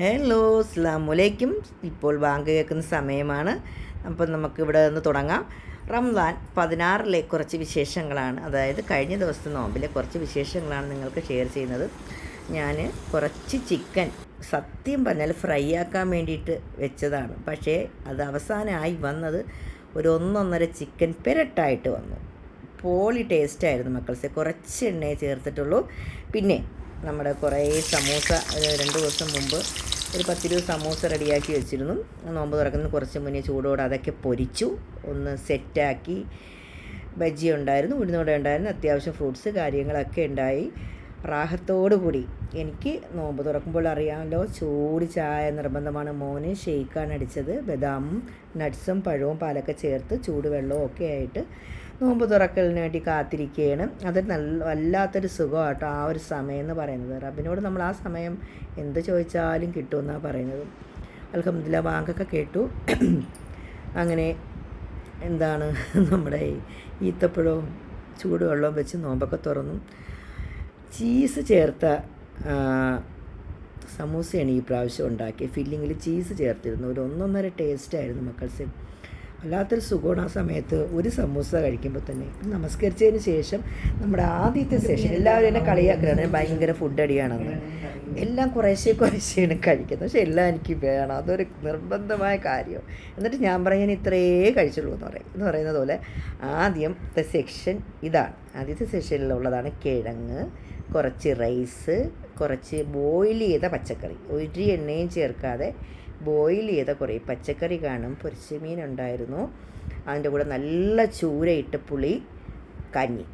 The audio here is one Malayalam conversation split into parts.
ഹലോ, അസ്സലാമലൈക്കും. ഇപ്പോൾ ബാങ്ക് കേൾക്കുന്ന സമയമാണ്. അപ്പം നമുക്കിവിടെ നിന്ന് തുടങ്ങാം. റംസാൻ 16 കുറച്ച് വിശേഷങ്ങളാണ്, അതായത് കഴിഞ്ഞ ദിവസത്തെ നോമ്പിലെ കുറച്ച് വിശേഷങ്ങളാണ് നിങ്ങൾക്ക് ഷെയർ ചെയ്യുന്നത്. ഞാൻ കുറച്ച് ചിക്കൻ സത്യം പറഞ്ഞാൽ ഫ്രൈ ആക്കാൻ വേണ്ടിയിട്ട് വെച്ചതാണ്. പക്ഷേ അത് അവസാനമായി വന്നത് ഒരു 1.5 ചിക്കൻ പെരട്ടായിട്ട് വന്നു. പോളി ടേസ്റ്റായിരുന്നു മക്കൾസെ. കുറച്ച് എണ്ണയെ ചേർത്തിട്ടുള്ളൂ. പിന്നെ നമ്മുടെ കുറേ സമൂസ 2 ദിവസം മുമ്പ് ഒരു 10-20 സമൂസ റെഡിയാക്കി വെച്ചിരുന്നു. നോമ്പ് തുറക്കുന്ന കുറച്ച് മുന്നേ ചൂടോടെ അതൊക്കെ പൊരിച്ചു, ഒന്ന് സെറ്റാക്കി. ബജ്ജി ഉണ്ടായിരുന്നു, ഉഴുന്നോടെ ഉണ്ടായിരുന്നു, അത്യാവശ്യം ഫ്രൂട്ട്സ് കാര്യങ്ങളൊക്കെ ഉണ്ടായി. റാഹത്തോടു കൂടി. എനിക്ക് നോമ്പ് തുറക്കുമ്പോൾ അറിയാമല്ലോ, ചൂട് ചായ നിർബന്ധമാണ്. മോന് ഷെയ്ക്കാണ് അടിച്ചത്. ബദാമും നട്ട്സും പഴവും പാലൊക്കെ ചേർത്ത് ചൂടുവെള്ളവും ഒക്കെ ആയിട്ട് നോമ്പ് തുറക്കലിന് വേണ്ടി കാത്തിരിക്കുകയാണ്. അത് വല്ലാത്തൊരു സുഖമാട്ടോ ആ ഒരു സമയം എന്ന് പറയുന്നത്. റബ്ബിനോട് നമ്മൾ ആ സമയം എന്ത് ചോദിച്ചാലും കിട്ടുമെന്നാണ് പറയുന്നത്. അൽഹംദുലില്ലാ ബാങ്കൊക്കെ കേട്ടു. അങ്ങനെ എന്താണ് നമ്മുടെ ഈത്തപ്പഴവും ചൂടുവെള്ളവും വെച്ച് നോമ്പൊക്കെ തുറന്നു. ചീസ് ചേർത്ത സമൂസയാണ് ഈ പ്രാവശ്യം ഉണ്ടാക്കി. ഫില്ലിങ്ങിൽ ചീസ് ചേർത്തിരുന്നു. ഒരു 1.5 ടേസ്റ്റായിരുന്നു മക്കൾസ്. വല്ലാത്തൊരു സുഖമാണ് ആ സമയത്ത് ഒരു സമൂസ കഴിക്കുമ്പോൾ തന്നെ. നമസ്കരിച്ചതിന് ശേഷം നമ്മുടെ ആദ്യത്തെ സെഷൻ എല്ലാവരും എന്നെ കളിയാക്കലാണ്, ഭയങ്കര ഫുഡ് അടിയാണെന്ന്. എല്ലാം കുറേശ്ശെയാണ് കഴിക്കുന്നത്, പക്ഷേ എല്ലാം എനിക്ക് വേണം, അതൊരു നിർബന്ധമായ കാര്യം. എന്നിട്ട് ഞാൻ പറയും ഞാൻ ഇത്രയേ കഴിച്ചുള്ളൂ എന്ന് പറയുന്നത് പോലെ ആദ്യത്തെ സെക്ഷൻ ഇതാണ്. ആദ്യത്തെ സെക്ഷനിലുള്ളതാണ് കിഴങ്ങ്, കുറച്ച് റൈസ്, കുറച്ച് ബോയിൽ ചെയ്ത പച്ചക്കറി, ഒരു എണ്ണയും ചേർക്കാതെ ബോയിൽ ചെയ്ത കുറേ പച്ചക്കറി കാണും, പൊരിച്ച മീനുണ്ടായിരുന്നു, അതിൻ്റെ കൂടെ നല്ല ചൂരയിട്ട് പുളി, കഞ്ഞി.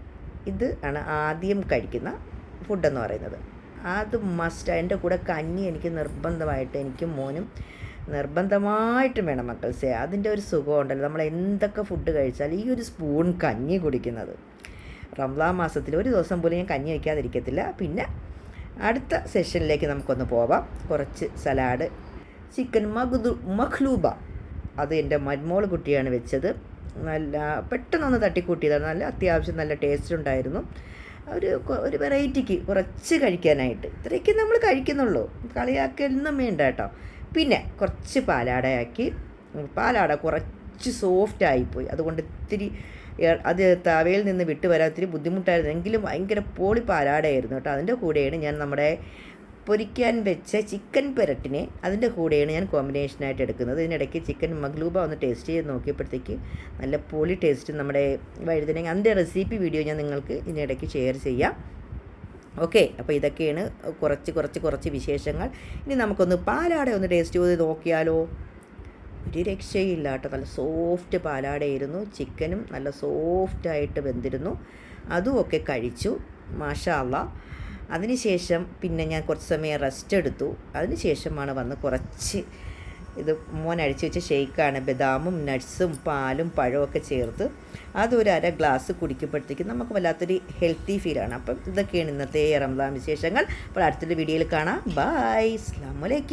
ഇത് ആണ് ആദ്യം കഴിക്കുന്ന ഫുഡെന്ന് പറയുന്നത്. അത് മസ്റ്റ്. അതിൻ്റെ കൂടെ കഞ്ഞി എനിക്ക് നിർബന്ധമായിട്ട്, എനിക്കും മോനും നിർബന്ധമായിട്ടും വേണം മക്കൾസേ. അതിൻ്റെ ഒരു സുഖമുണ്ടല്ലോ, നമ്മൾ എന്തൊക്കെ ഫുഡ് കഴിച്ചാൽ ഈ ഒരു സ്പൂൺ കഞ്ഞി കുടിക്കുന്നത്. റംസാൻ മാസത്തിൽ ഒരു ദിവസം പോലും ഞാൻ കഞ്ഞി വയ്ക്കാതിരിക്കത്തില്ല. പിന്നെ അടുത്ത സെഷനിലേക്ക് നമുക്കൊന്ന് പോവാം. കുറച്ച് സലാഡ്, ചിക്കൻ മഖ്ലൂബ, അത് എൻ്റെ മരുമോൾ കുട്ടിയാണ് വെച്ചത്. നല്ല പെട്ടെന്നൊന്ന് തട്ടിക്കൂട്ടിയതാണ്. നല്ല അത്യാവശ്യം നല്ല ടേസ്റ്റ് ഉണ്ടായിരുന്നു. ഒരു വെറൈറ്റിക്ക് കുറച്ച് കഴിക്കാനായിട്ട്. ഇത്രയൊക്കെ നമ്മൾ കഴിക്കുന്നുള്ളൂ, കളിയാക്കലൊന്നും വേണ്ട കേട്ടോ. പിന്നെ കുറച്ച് പാലാടയാക്കി. പാലാട കുറച്ച് സോഫ്റ്റായിപ്പോയി, അതുകൊണ്ട് ഇത്തിരി അത് തവയിൽ നിന്ന് വിട്ട് വരാൻ ഇത്തിരി ബുദ്ധിമുട്ടായിരുന്നു. എങ്കിലും ഭയങ്കര പോളി പാലാടയായിരുന്നു കേട്ടോ. അതിൻ്റെ കൂടെയാണ് ഞാൻ നമ്മുടെ പൊരിക്കാൻ വെച്ച ചിക്കൻ പെരട്ടിനെ അതിൻ്റെ കൂടെയാണ് ഞാൻ കോമ്പിനേഷനായിട്ട് എടുക്കുന്നത്. ഇതിനിടയ്ക്ക് ചിക്കൻ മഖ്ലൂബ ഒന്ന് ടേസ്റ്റ് ചെയ്ത് നോക്കിയപ്പോഴത്തേക്ക് നല്ല പൊളി ടേസ്റ്റ്. നമ്മുടെ വഴുതനങ്ങ അതിൻ്റെ റെസിപ്പി വീഡിയോ ഞാൻ നിങ്ങൾക്ക് ഇതിനിടയ്ക്ക് ഷെയർ ചെയ്യാം. ഓക്കെ, അപ്പോൾ ഇതൊക്കെയാണ് കുറച്ച് വിശേഷങ്ങൾ. ഇനി നമുക്കൊന്ന് പാലാട ഒന്ന് ടേസ്റ്റ് ചെയ്ത് നോക്കിയാലോ. ഒരു രക്ഷയില്ല കേട്ടോ, നല്ല സോഫ്റ്റ് പാലാടയായിരുന്നു. ചിക്കനും നല്ല സോഫ്റ്റായിട്ട് വെന്തിരുന്നു. അതുമൊക്കെ കഴിച്ചു, മാഷാ അല്ലാഹ്. അതിനുശേഷം പിന്നെ ഞാൻ കുറച്ച് സമയം റെസ്റ്റ് എടുത്തു. അതിനുശേഷമാണ് വന്ന് കുറച്ച് ഇത് മോൻ അഴിച്ചു വെച്ച ഷെയ്ക്കാണ്, ബദാമും നട്ട്സും പാലും പഴവും ഒക്കെ ചേർത്ത് അതൊരു 1/2 ഗ്ലാസ് കുടിക്കുമ്പോഴത്തേക്കും നമുക്ക് വല്ലാത്തൊരു ഹെൽത്തി ഫീലാണ്. അപ്പം ഇതൊക്കെയാണ് ഇന്നത്തെ റംസാൻ വിശേഷങ്ങൾ. അപ്പോൾ അടുത്തൊരു വീഡിയോയിൽ കാണാം. ബൈ, അസ്സലാമു അലൈക്കും.